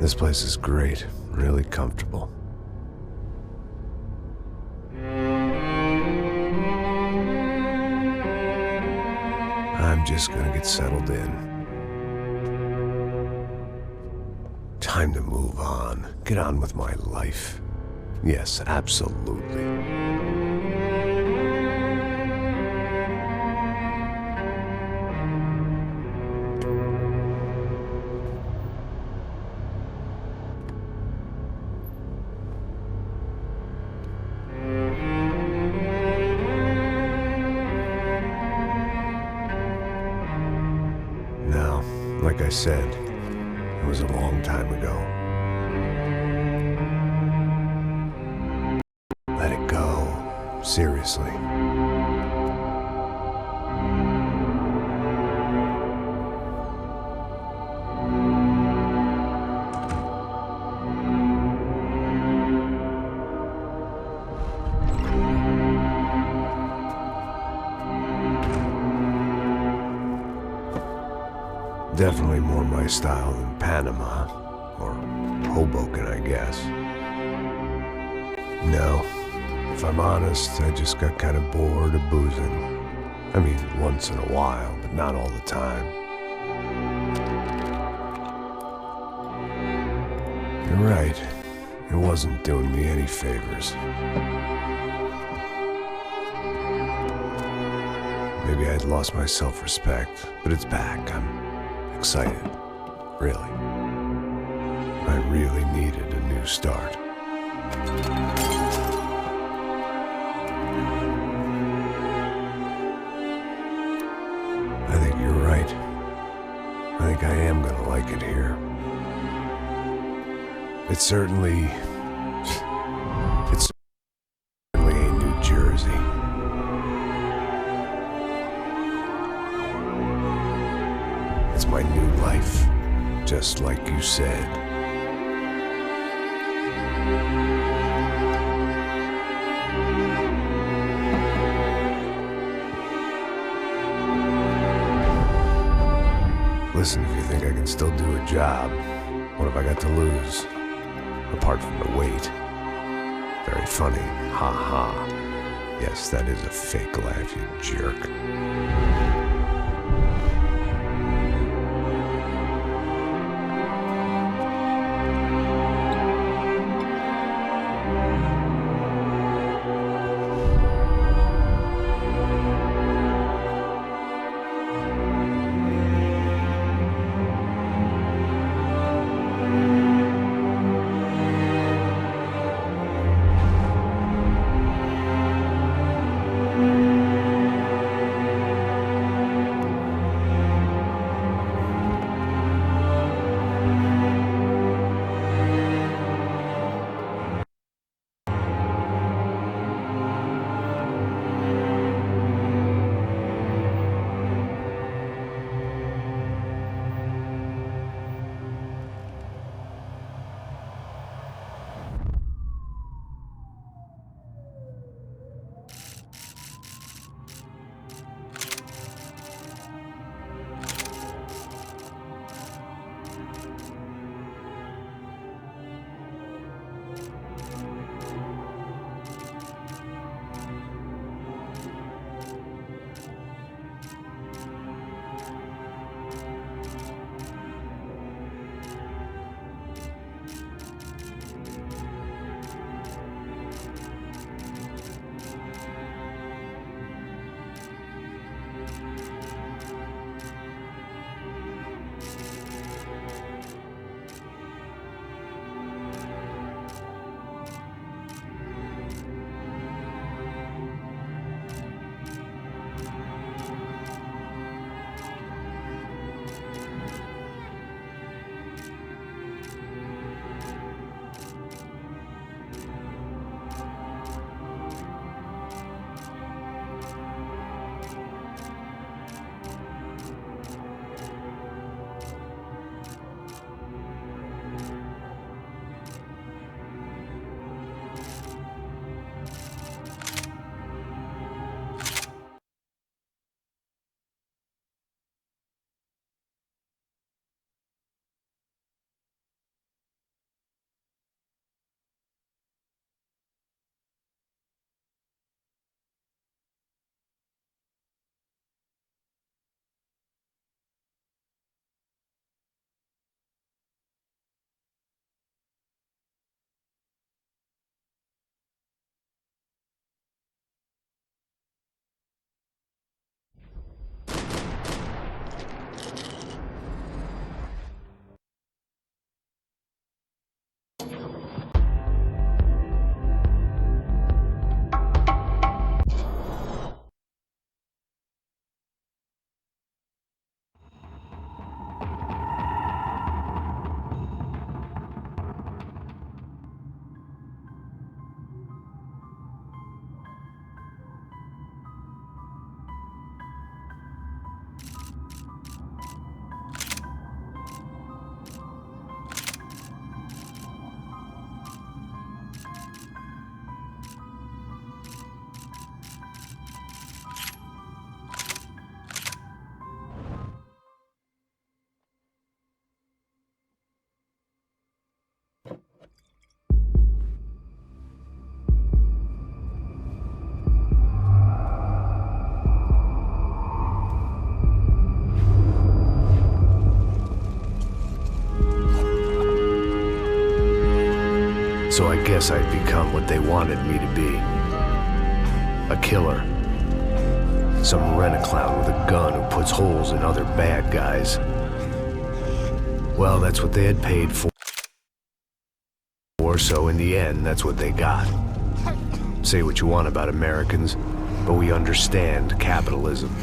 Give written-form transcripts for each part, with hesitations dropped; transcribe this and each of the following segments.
This place is great, really comfortable. I'm just gonna get settled in. Time to move on. Get on with my life. Yes, absolutely. Now, like I said, it was a long time ago. Let it go. Seriously. Definitely more my style than Panama, or Hoboken, I guess. No, if I'm honest, I just got kind of bored of boozing. I mean, once in a while, but not all the time. You're right, it wasn't doing me any favors. Maybe I'd lost my self-respect, but it's back. I'm excited, really. I really needed a new start. I think you're right. I think I am gonna like it here. It's certainly ain't New Jersey. It's my new life, just like you said. Listen, if you think I can still do a job, what have I got to lose? Apart from the weight. Very funny, ha ha. Yes, that is a fake laugh, you jerk. So I guess I'd become what they wanted me to be. A killer. Some rent-a-clown with a gun who puts holes in other bad guys. Well, that's what they had paid for, so in the end, that's what they got. Say what you want about Americans, but we understand capitalism.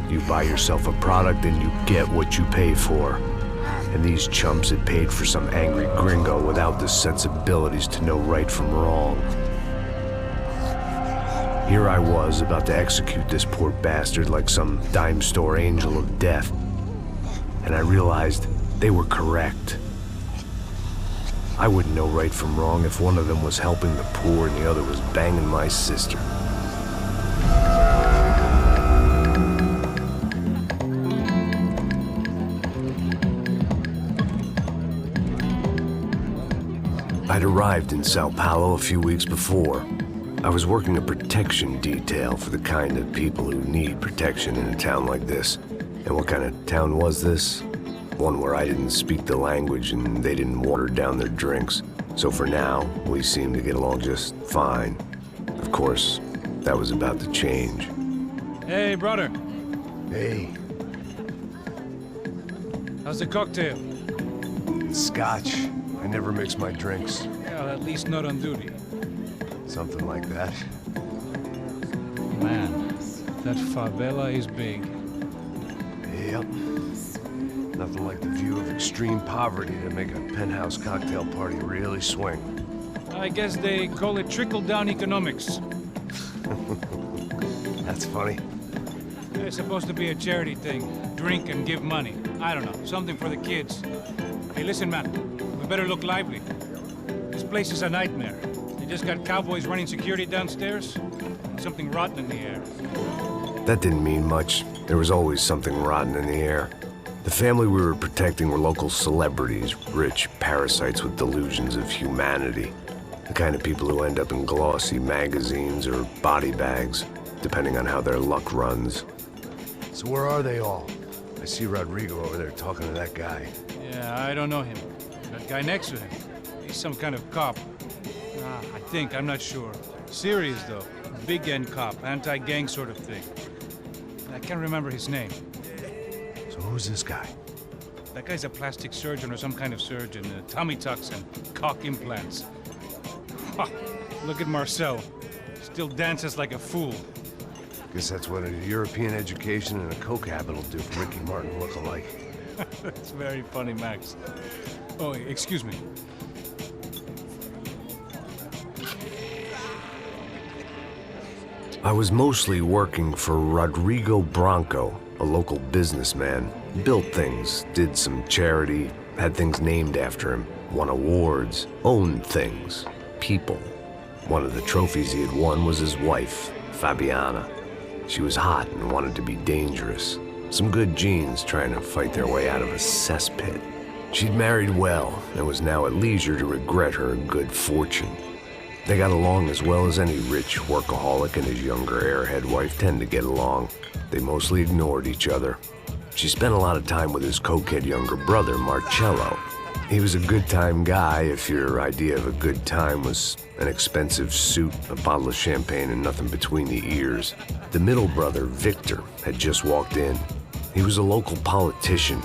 You buy yourself a product and you get what you pay for. And these chumps had paid for some angry gringo without the sensibilities to know right from wrong. Here I was, about to execute this poor bastard like some dime store angel of death. And I realized they were correct. I wouldn't know right from wrong if one of them was helping the poor and the other was banging my sister. I'd arrived in Sao Paulo a few weeks before. I was working a protection detail for the kind of people who need protection in a town like this. And what kind of town was this? One where I didn't speak the language and they didn't water down their drinks. So for now, we seemed to get along just fine. Of course, that was about to change. Hey, brother. Hey. How's the cocktail? Scotch. I never mix my drinks. Well, at least not on duty. Something like that. Man, that favela is big. Yep. Nothing like the view of extreme poverty to make a penthouse cocktail party really swing. I guess they call it trickle-down economics. That's funny. It's supposed to be a charity thing. Drink and give money. I don't know, something for the kids. Hey, listen, man. We better look lively. This place is a nightmare. They just got cowboys running security downstairs. And something rotten in the air. That didn't mean much. There was always something rotten in the air. The family we were protecting were local celebrities, rich parasites with delusions of humanity. The kind of people who end up in glossy magazines or body bags, depending on how their luck runs. So where are they all? I see Rodrigo over there talking to that guy. Yeah, I don't know him. That guy next to him. He's some kind of cop. I think, I'm not sure. Serious, though. Big end cop, anti-gang sort of thing. I can't remember his name. So who's this guy? That guy's a plastic surgeon or some kind of surgeon. Tummy tucks and cock implants. Ha! Look at Marcel. Still dances like a fool. Guess that's what a European education and a coke habit will do for Ricky Martin look-alike. That's very funny, Max. Oh, excuse me. I was mostly working for Rodrigo Branco, a local businessman. Built things, did some charity, had things named after him, won awards, owned things, people. One of the trophies he had won was his wife, Fabiana. She was hot and wanted to be dangerous. Some good genes trying to fight their way out of a cesspit. She'd married well and was now at leisure to regret her good fortune. They got along as well as any rich workaholic and his younger airhead wife tend to get along. They mostly ignored each other. She spent a lot of time with his cokehead younger brother, Marcello. He was a good-time guy if your idea of a good time was an expensive suit, a bottle of champagne, and nothing between the ears. The middle brother, Victor, had just walked in. He was a local politician.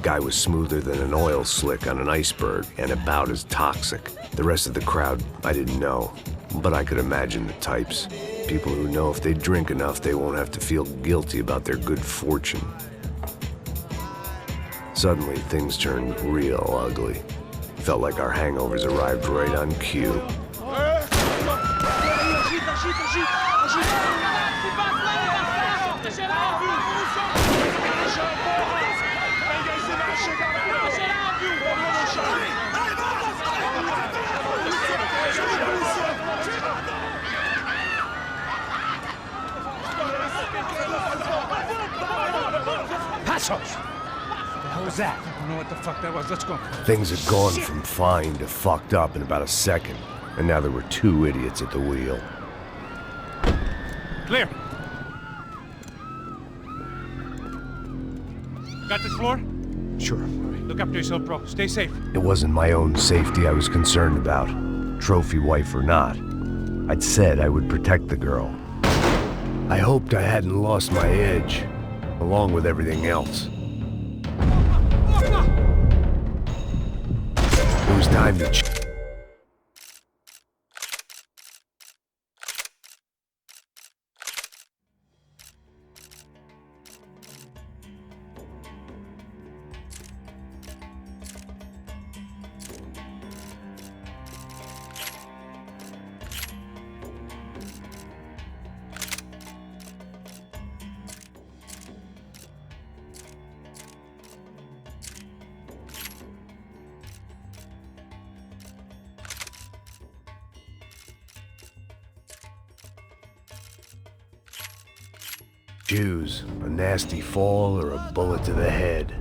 Guy was smoother than an oil slick on an iceberg and about as toxic. The rest of the crowd, I didn't know, but I could imagine the types. People who know if they drink enough, they won't have to feel guilty about their good fortune. Suddenly, things turned real ugly. Felt like our hangovers arrived right on cue. Passos! What was that? I don't know what the fuck that was. Let's go. Things had gone from fine to fucked up in about a second, and now there were two idiots at the wheel. Clear. Got this floor? Sure. All right, look after yourself, bro. Stay safe. It wasn't my own safety I was concerned about. trophy wife or not. I'd said I would protect the girl. I hoped I hadn't lost my edge, along with everything else. It was time to choose a nasty fall or a bullet to the head.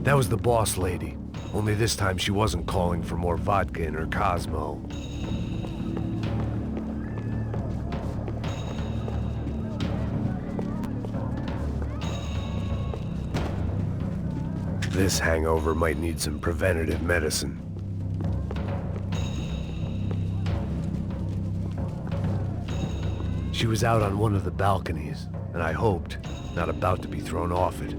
That was the boss lady, only this time she wasn't calling for more vodka in her Cosmo. This hangover might need some preventative medicine. She was out on one of the balconies, and I hoped not about to be thrown off it.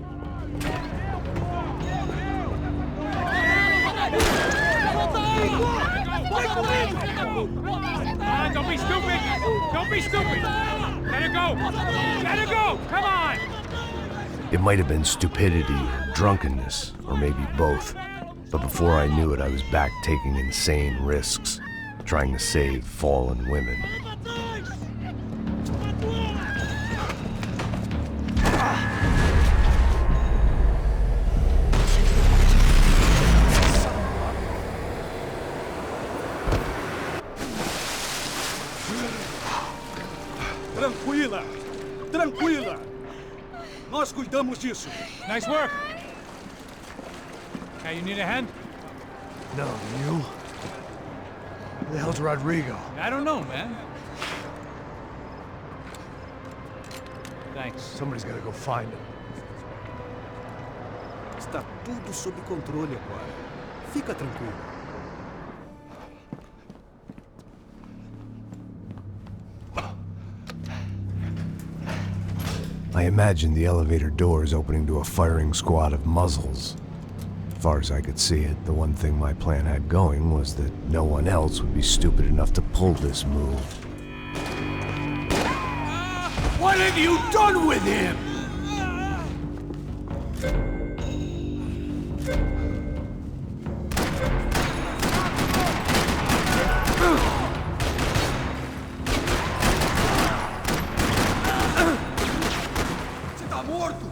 Don't be stupid! Don't be stupid! Let her go! Let her go! Come on! It might have been stupidity, drunkenness, or maybe both. But before I knew it, I was back taking insane risks, trying to save fallen women. Tranquila! Tranquila! Nós cuidamos disso. Nice work! Hey, you need a hand? No, you? Who the hell's Rodrigo? I don't know, man. Thanks. Somebody's gotta go find him. Está tudo sob controle agora. Fica tranquilo. I imagined the elevator doors opening to a firing squad of muzzles. As far as I could see it, the one thing my plan had going was that no one else would be stupid enough to pull this move. What have you done with him? Você tá morto!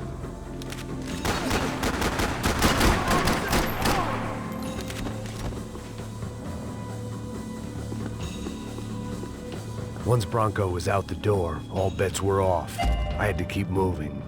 Once Bronco was out the door, all bets were off. I had to keep moving.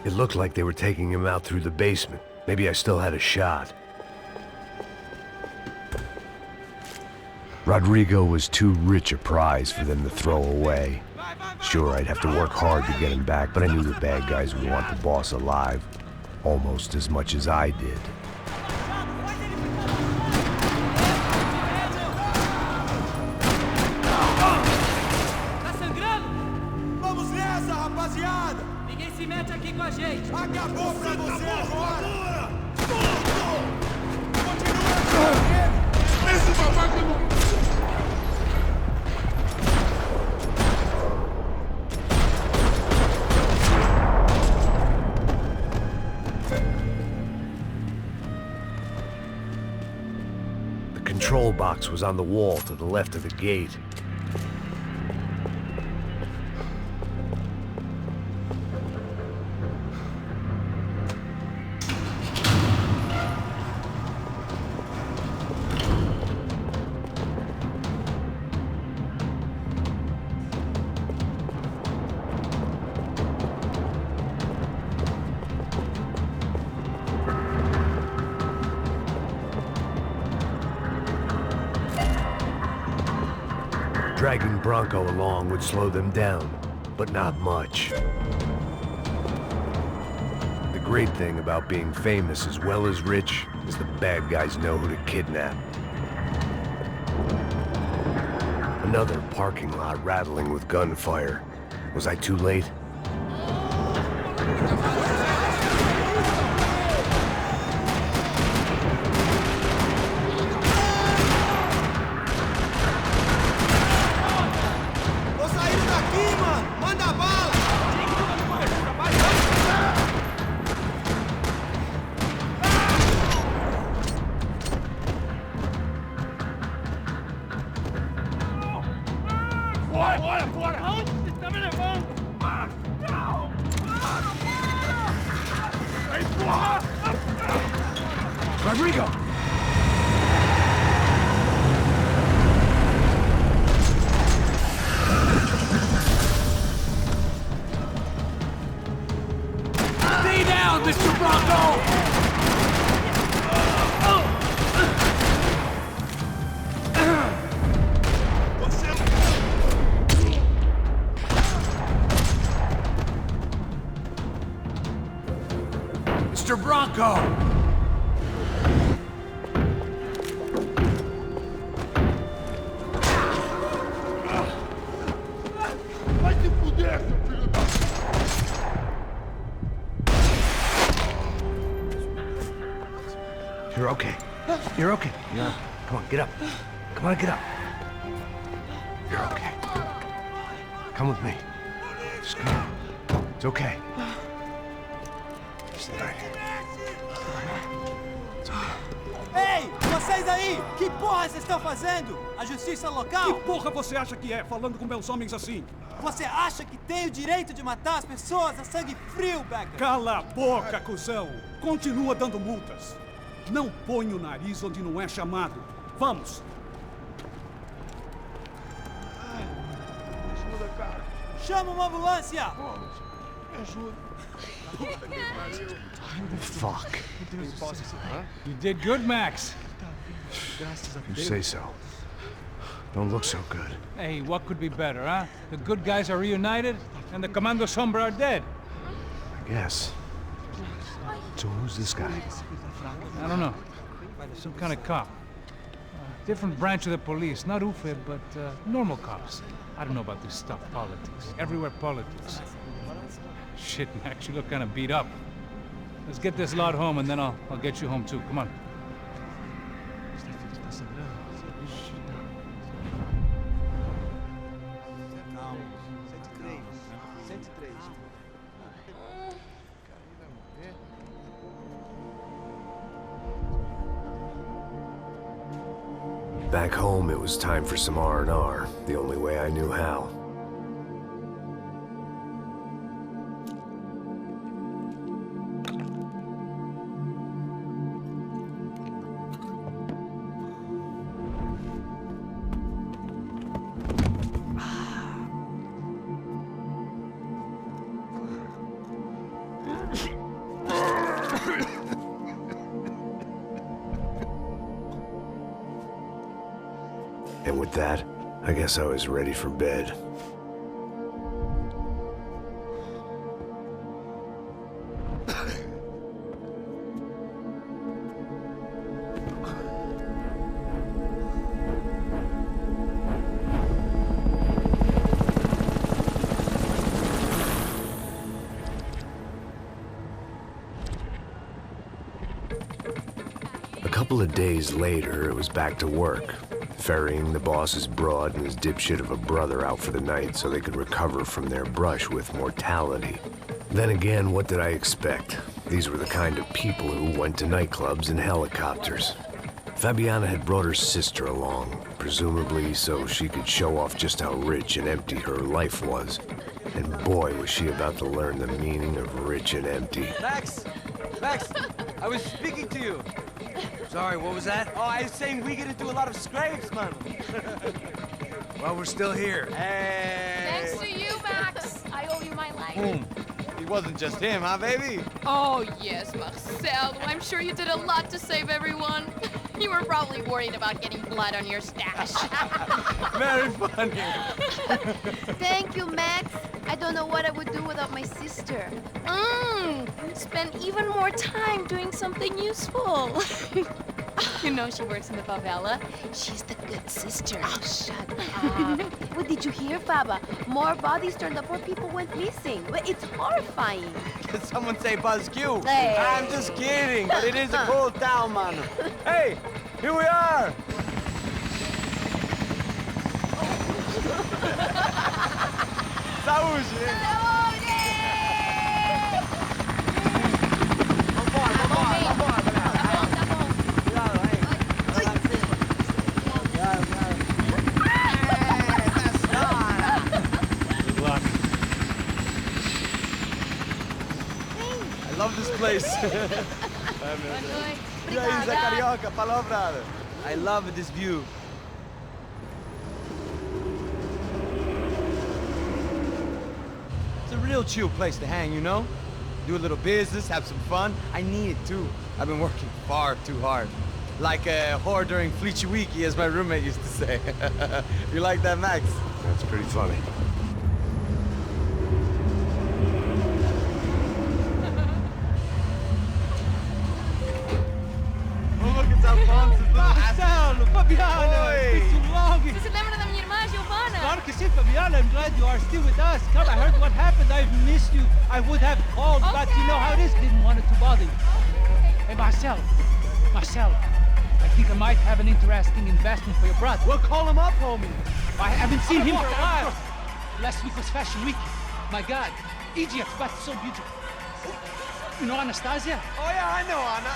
It looked like they were taking him out through the basement. Maybe I still had a shot. Rodrigo was too rich a prize for them to throw away. Sure, I'd have to work hard to get him back, but I knew the bad guys would want the boss alive, almost as much as I did. Tá sangrando? Vamos nessa, rapaziada! Ninguém se mete aqui com a gente. Acabou pra você agora! Esse babaca não... patrol box was on the wall to the left of the gate. Dragging Bronco along would slow them down, but not much. The great thing about being famous as well as rich is the bad guys know who to kidnap. Another parking lot rattling with gunfire. Was I too late? Rodrigo! Stay down, Mr. Bronco! Mr. Bronco! You're okay. You're okay. Come on, get up. Come on, get up. You're okay. Come with me. Just come on. It's okay. Stay right here. It's okay. Ei, vocês aí! Que porra vocês estão fazendo? A justiça local? Que porra você acha que é, falando com meus homens assim? Você acha que tem o direito de matar as pessoas a sangue frio, Becker? Cala a boca, cuzão! Continua dando multas. Não põe o nariz onde não é chamado. Vamos! Chama uma ambulância! Fuck. You did good, Max. You say so. Don't look so good. Hey, what could be better, huh? The good guys are reunited, and the Commando Sombra are dead. I guess. So who's this guy? I don't know. Some kind of cop. Different branch of the police. Not UFE, but normal cops. I don't know about this stuff, politics. Everywhere politics. Shit, Max, you look kind of beat up. Let's get this lot home, and then I'll get you home, too. Come on. Back home, it was time for some R&R, the only way I knew how. And with that, I guess I was ready for bed. A couple of days later, it was back to work. Ferrying the boss's broad and his dipshit of a brother out for the night so they could recover from their brush with mortality. Then again, what did I expect? These were the kind of people who went to nightclubs in helicopters. Fabiana had brought her sister along, presumably so she could show off just how rich and empty her life was. And boy, was she about to learn the meaning of rich and empty. Max! Max! I was speaking to you. Sorry, what was that? Oh, I was saying we get into a lot of scrapes, man. Well, we're still here. Hey! Thanks to you, Max. I owe you my life. Boom. It wasn't just him, huh, baby? Oh, yes, Marcel. I'm sure you did a lot to save everyone. You were probably worried about getting blood on your stash. Very funny. Thank you, Max. I don't know what I would do without my sister. Spend even more time doing something useful. You know she works in the favela. She's the good sister. Oh, shut up. What did you hear, Faba? More bodies turned up where people went missing. Well, it's horrifying. Did someone say Buzz Q? Hey. I'm just kidding, but it is a cool town, man. Hey, here we are. Saúde! I love this place. E aí, Zé Carioca, falou, brother. I love this view. It's a real chill place to hang, you know? Do a little business, have some fun. I need it too. I've been working far too hard. Like a whore during Fleechy Weeky, as my roommate used to say. You like that, Max? That's pretty funny. Marcelo, Fabiana, it's been too long. Você se lembra da minha irmã, Giovanna? Claro que sim, Fabiana. I'm glad you are still with us. Come, I heard what happened. I've missed you. I would have called, but you know how it is. Didn't want it to bother you. Hey, Marcelo, I think I might have an interesting investment for your brother. Well, call him up, homie. I haven't seen him for a while. Last week was Fashion Week. My God, Egypt, but so beautiful. You know Anastasia? Oh, yeah, I know, Anna.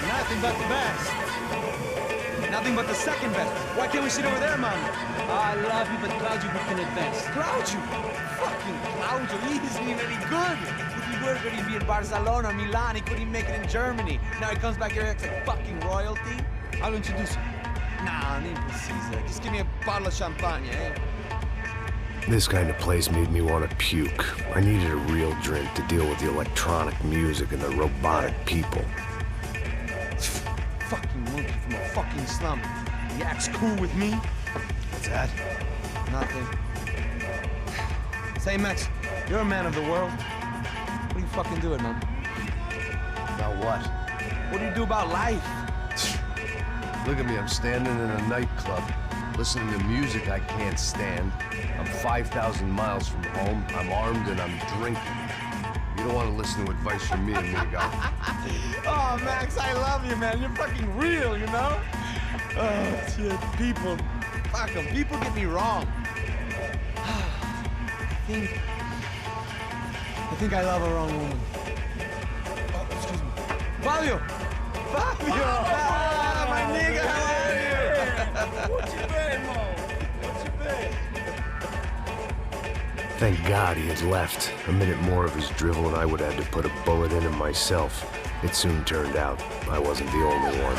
Nothing but the best. Nothing but the second best. Why can't we sit over there, man? I love you, but Claudio can advance. Claudio! Fucking Claudio, he isn't even any good. If he were good, he'd be in Barcelona, Milan, he couldn't make it in Germany. Now he comes back here acts like fucking royalty. I'll introduce you. Nah, nem precisa. Just give me a bottle of champagne, eh? This kind of place made me want to puke. I needed a real drink to deal with the electronic music and the robotic people. Fucking monkey from a fucking slum. He acts cool with me. What's that? Nothing. Say, Max, you're a man of the world. What do you fucking do it, man? About what? What do you do about life? Look at me, I'm standing in a nightclub, listening to music I can't stand. I'm 5,000 miles from home, I'm armed and I'm drinking. You don't want to listen to advice from me, amigo. Oh, Max, I love you, man. You're fucking real, you know? Oh, shit. People. Fuck them. People get me wrong. I think I love a wrong woman. Oh, excuse me. Fabio! Fabio! Ah, my nigga, how are you? What you been, Mo? What you been? Thank God he had left. A minute more of his drivel and I would have had to put a bullet in him myself. It soon turned out I wasn't the only one.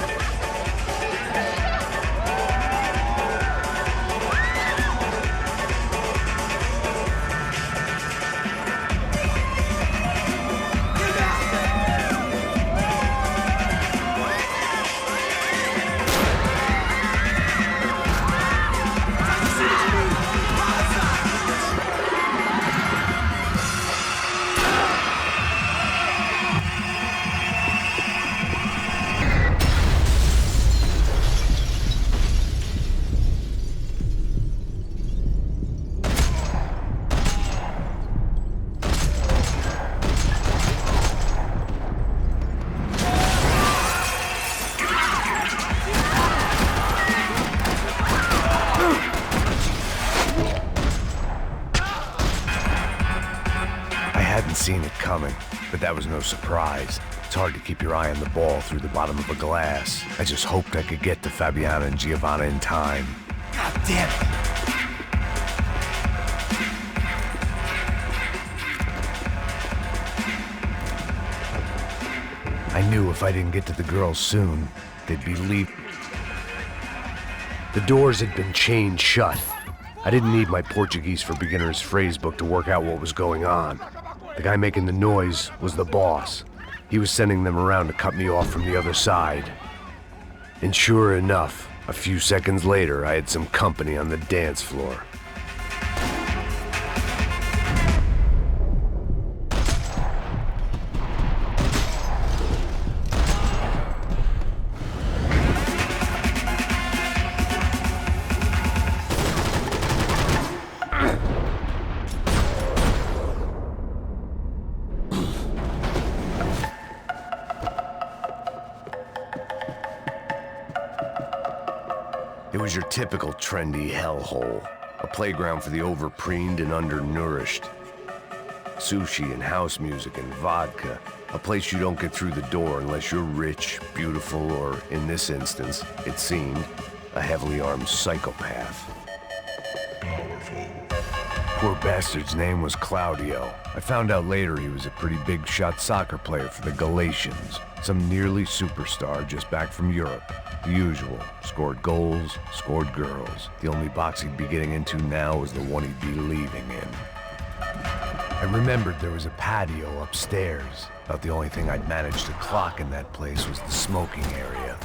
Seen it coming, but that was no surprise. It's hard to keep your eye on the ball through the bottom of a glass. I just hoped I could get to Fabiana and Giovanna in time. God damn it! I knew if I didn't get to the girls soon, they'd be leaving. The doors had been chained shut. I didn't need my Portuguese for Beginners phrase book to work out what was going on. The guy making the noise was the boss. He was sending them around to cut me off from the other side. And sure enough, a few seconds later, I had some company on the dance floor. It was your typical trendy hellhole, a playground for the overpreened and undernourished. Sushi and house music and vodka, a place you don't get through the door unless you're rich, beautiful, or, in this instance, it seemed, a heavily armed psychopath. Poor bastard's name was Claudio. I found out later he was a pretty big shot soccer player for the Galatians, some nearly superstar just back from Europe. The usual. Scored goals, scored girls. The only box he'd be getting into now was the one he'd be leaving in. I remembered there was a patio upstairs. About the only thing I'd managed to clock in that place was the smoking area.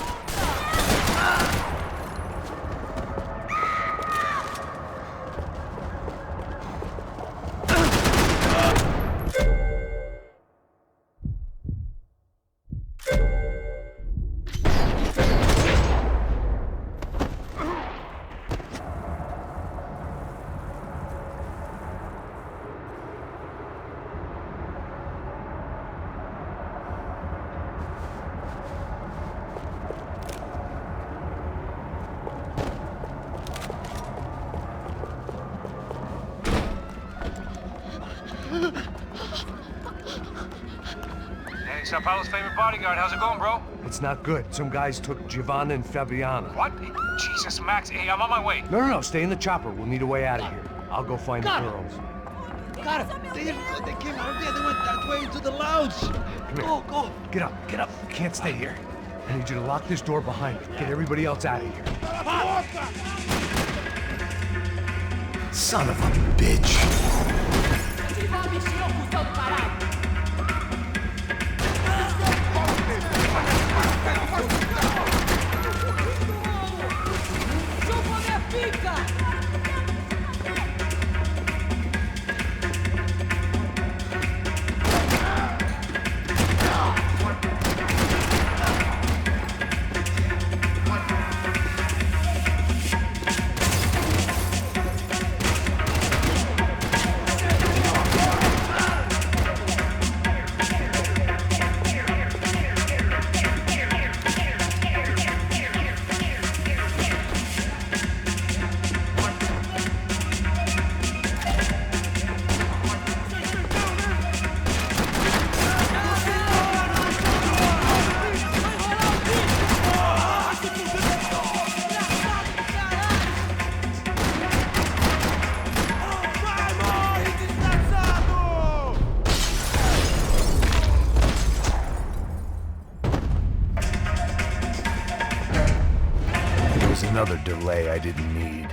Hey, Sao Paulo's favorite bodyguard. How's it going, bro? It's not good. Some guys took Giovanna and Fabiana. What? Jesus, Max. Hey, I'm on my way. No. Stay in the chopper. We'll need a way out of here. I'll go find the girls. Got it. They came out there. They went that way into the lounge. Go. Get up. You can't stay here. I need you to lock this door behind me. Get everybody else out of here. Son of a bitch. another delay I didn't need.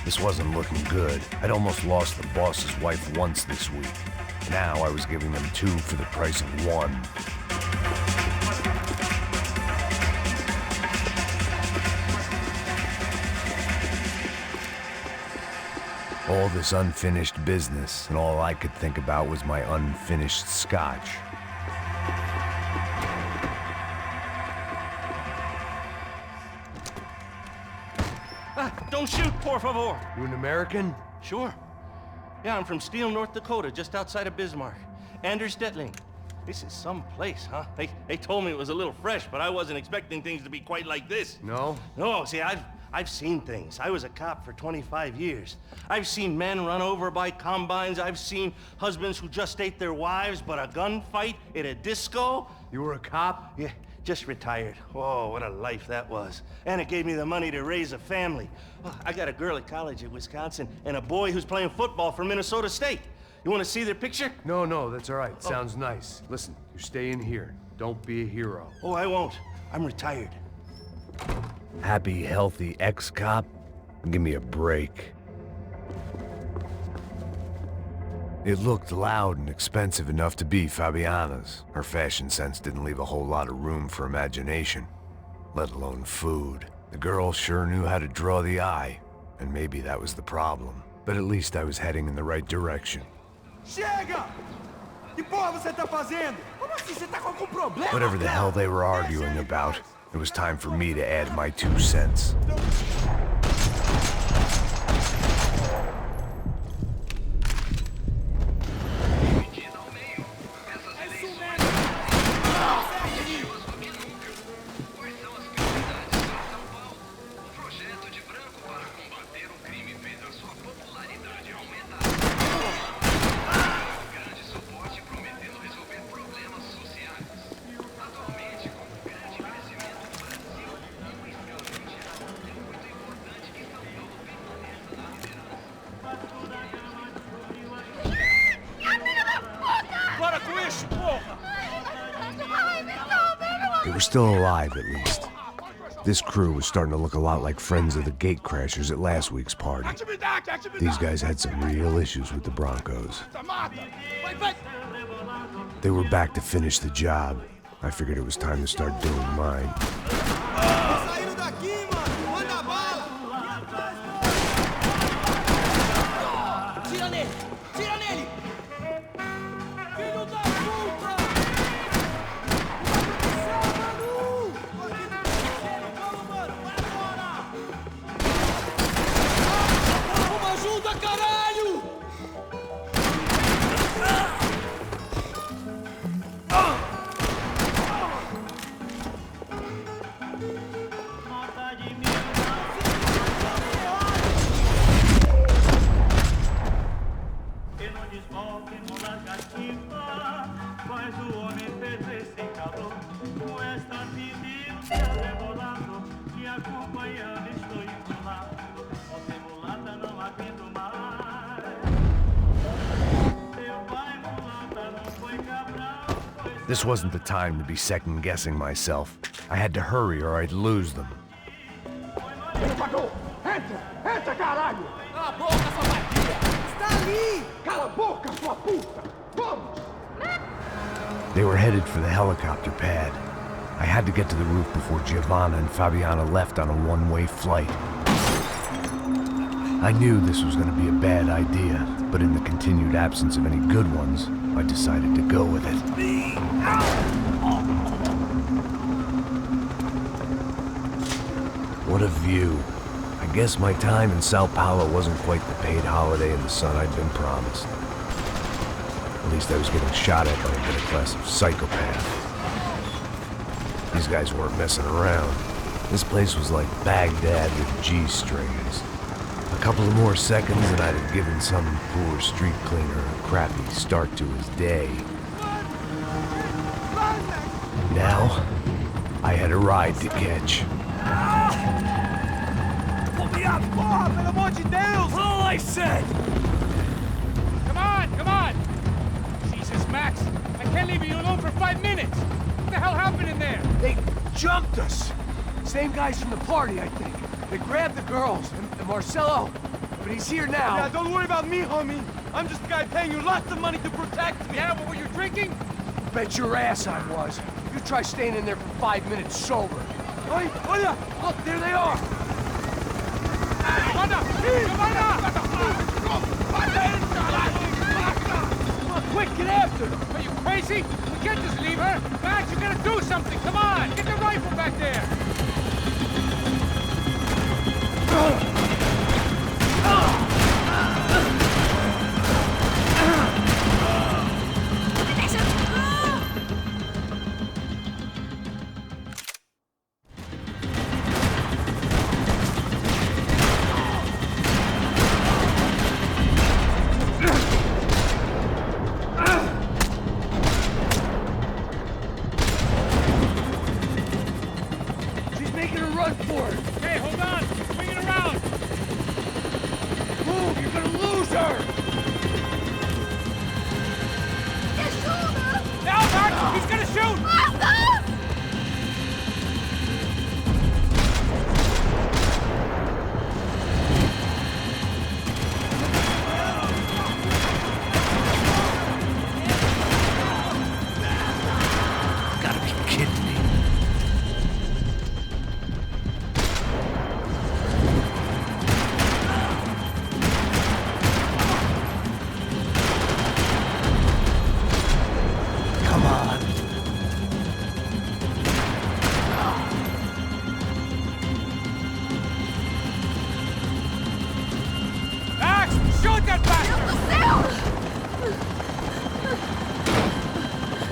This wasn't looking good. I'd almost lost the boss's wife once this week. Now I was giving them 2 for the price of 1. All this unfinished business, and all I could think about was my unfinished scotch. Don't shoot, por favor. You an American? Sure. Yeah, I'm from Steele, North Dakota, just outside of Bismarck. Anders Detling. This is some place, huh? They told me it was a little fresh, but I wasn't expecting things to be quite like this. No? No, see, I've seen things. I was a cop for 25 years. I've seen men run over by combines. I've seen husbands who just ate their wives, but a gunfight at a disco. You were a cop? Yeah, just retired. Oh, what a life that was. And it gave me the money to raise a family. Oh, I got a girl at college at Wisconsin and a boy who's playing football for Minnesota State. You want to see their picture? No, that's all right. Sounds nice. Listen, you stay in here. Don't be a hero. Oh, I won't. I'm retired. Happy, healthy ex-cop? Give me a break. It looked loud and expensive enough to be Fabiana's. Her fashion sense didn't leave a whole lot of room for imagination, let alone food. The girl sure knew how to draw the eye, and maybe that was the problem. But at least I was heading in the right direction. Chega! Que porra você tá fazendo? Como assim? Você tá com algum problema? Whatever the hell they were arguing about, it was time for me to add my 2 cents. They were still alive, at least. This crew was starting to look a lot like friends of the gatecrashers at last week's party. These guys had some real issues with the Broncos. They were back to finish the job. I figured it was time to start doing mine. This wasn't the time to be second-guessing myself. I had to hurry or I'd lose them. They were headed for the helicopter pad. I had to get to the roof before Giovanna and Fabiana left on a one-way flight. I knew this was going to be a bad idea, but in the continued absence of any good ones, I decided to go with it. What a view. I guess my time in Sao Paulo wasn't quite the paid holiday in the sun I'd been promised. At least I was getting shot at by a middle-class psychopath. These guys weren't messing around. This place was like Baghdad with G-strings. A couple of more seconds and I'd have given some poor street cleaner a crappy start to his day. Now, I had a ride to catch. Pull me up! Porra, pelo amor de Deus! All I said! Come on! Jesus, Max! I can't leave you alone for 5 minutes! What the hell happened in there? They jumped us! Same guys from the party, I think. They grabbed the girls, and Marcelo, but he's here now. Yeah, don't worry about me, homie. I'm just the guy paying you lots of money to protect me. Yeah, but were you drinking? Bet your ass I was. You try staying in there for 5 minutes sober. Oi, olha! Look, there they are. Quick, get after them! Are you crazy? We can't just leave her! Max, you gotta do something! Come on! Get the rifle back there!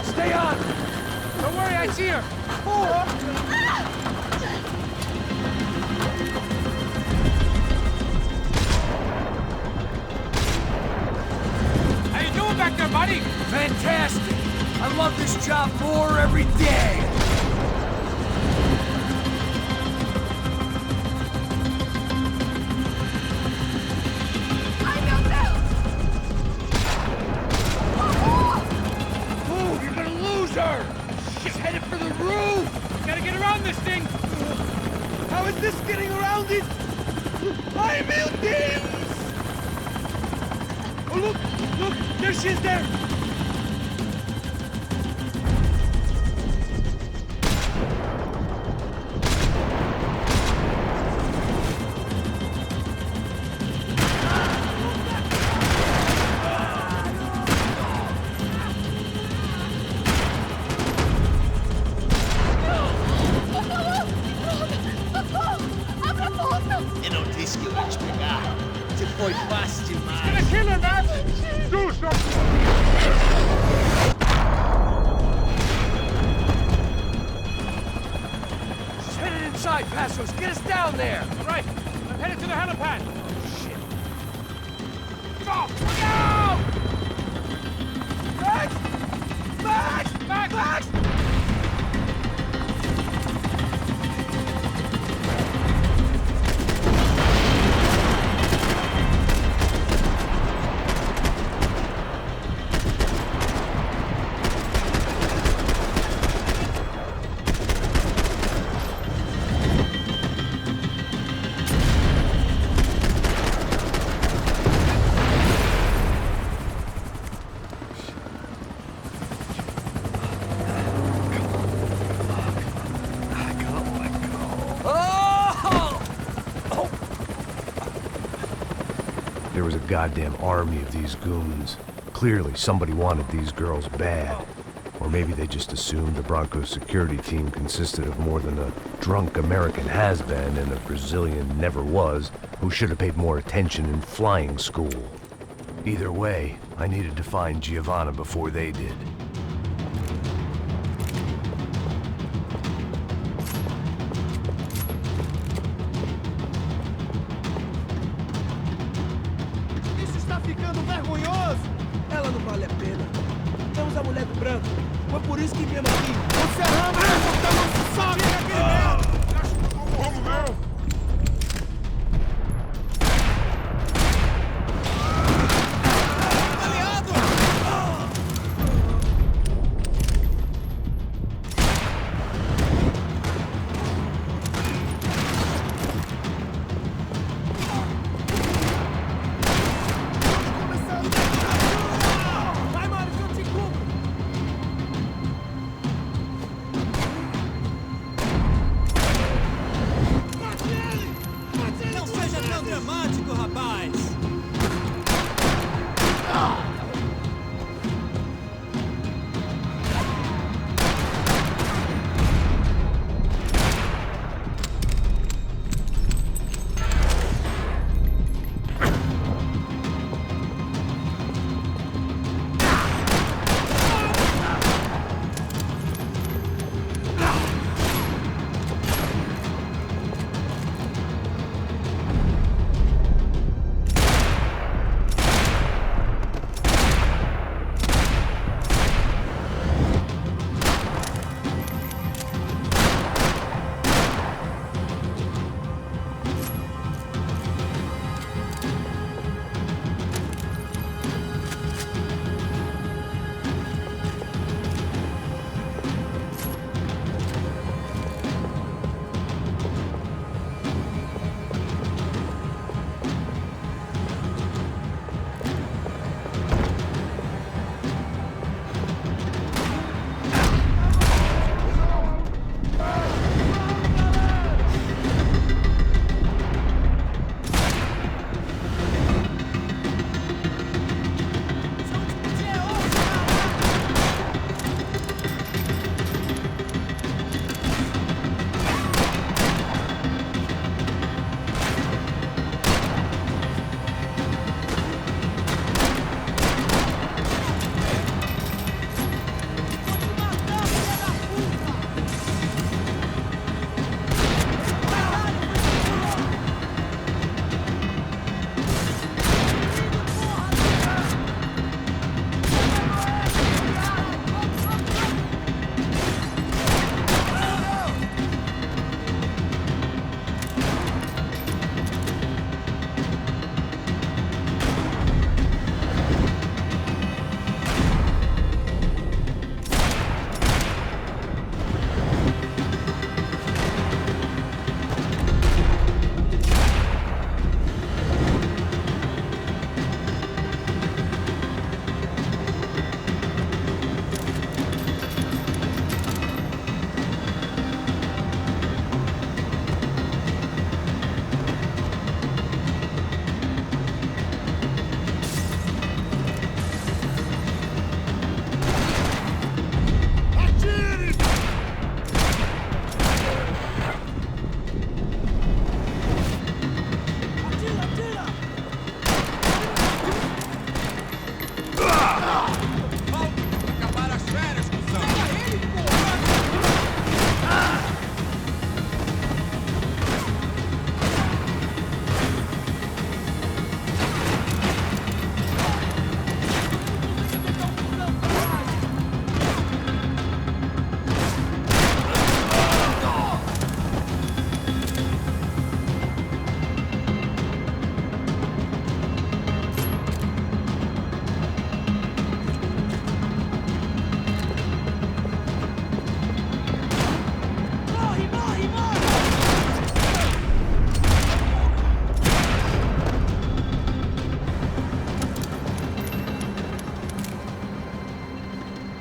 Stay on! Don't worry, I see her! How you doing back there, buddy? Fantastic! I love this job more every day! She's headed for the roof! Gotta get around this thing! How is this getting around it? I'm buildings! Oh, look! There she is there! Foi fácil demais. It's gonna kill her, man! Do something! She's headed inside, Passos. Get us down there! All right, I'm headed to the helipad. Shit. Stop! Look out! Max! Max! Max! Max! There was a goddamn army of these goons. Clearly, somebody wanted these girls bad. Or maybe they just assumed the Broncos security team consisted of more than a drunk American has-been and a Brazilian never-was who should have paid more attention in flying school. Either way, I needed to find Giovanna before they did. Ela não vale a pena. Temos a mulher do branco. Foi por isso que viemos aqui. Você arrama essa, tá nosso sabe, aquele merda! Vamos, meu!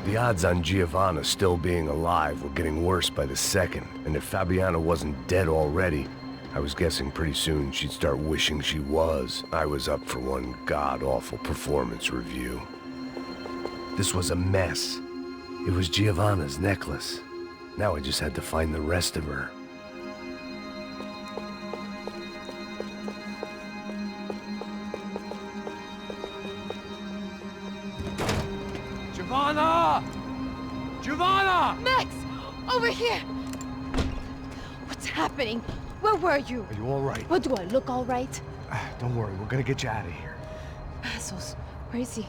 The odds on Giovanna still being alive were getting worse by the second, and if Fabiana wasn't dead already, I was guessing pretty soon she'd start wishing she was. I was up for one god-awful performance review. This was a mess. It was Giovanna's necklace. Now I just had to find the rest of her. Giovanna! Giovanna! Max! Over here! What's happening? Where were you? Are you all right? What, do I look all right? Don't worry, we're gonna get you out of here. Passos, where is he?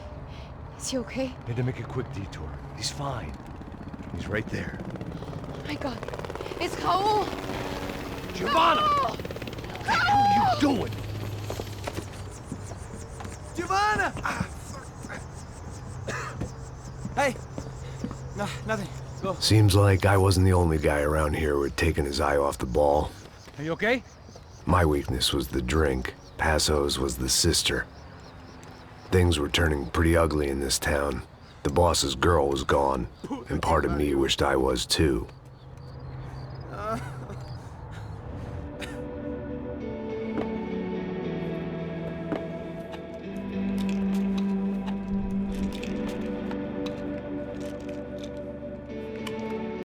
Is he okay? Need to make a quick detour. He's fine. He's right there. Oh my god. It's Raul! Giovanna! Raul! What the hell are you doing? Giovanna! Hey! No, nothing. Go. Seems like I wasn't the only guy around here who had taken his eye off the ball. Are you okay? My weakness was the drink. Passo's was the sister. Things were turning pretty ugly in this town. The boss's girl was gone, and part of me wished I was too.